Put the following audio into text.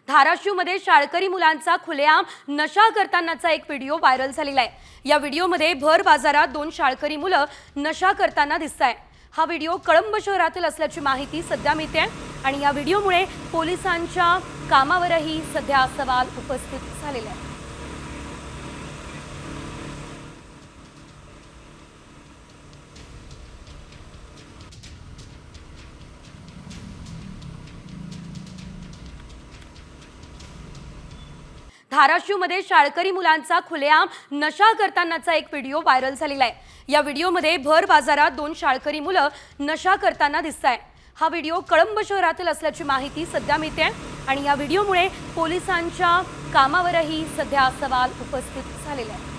धाराशिवमध्ये शाळकरी मुलांचा खुलेआम नशा करतानाचा एक व्हिडिओ व्हायरल झालेला आहे। या व्हिडिओमध्ये भर बाजारात दोन शाळकरी मुलं नशा करताना दिसतायत। हा व्हिडिओ कळंब शहरातील असल्याची माहिती सध्या मिळते आणि या व्हिडिओमुळे पोलिसांच्या कामावरही सध्या सवाल उपस्थित झालेले आहेत। धाराशिवमध्ये शाळकरी मुलांचा खुलेआम नशा करतानाचा एक व्हिडिओ व्हायरल झालेला आहे। या व्हिडिओमध्ये भर बाजारात दोन शाळकरी मुलं नशा करताना दिसतायत। हा व्हिडिओ कळंब शहरातील असल्याची माहिती सध्या मिळते आणि या व्हिडिओमुळे पोलिसांच्या कामावरही सध्या सवाल उपस्थित झालेले आहेत।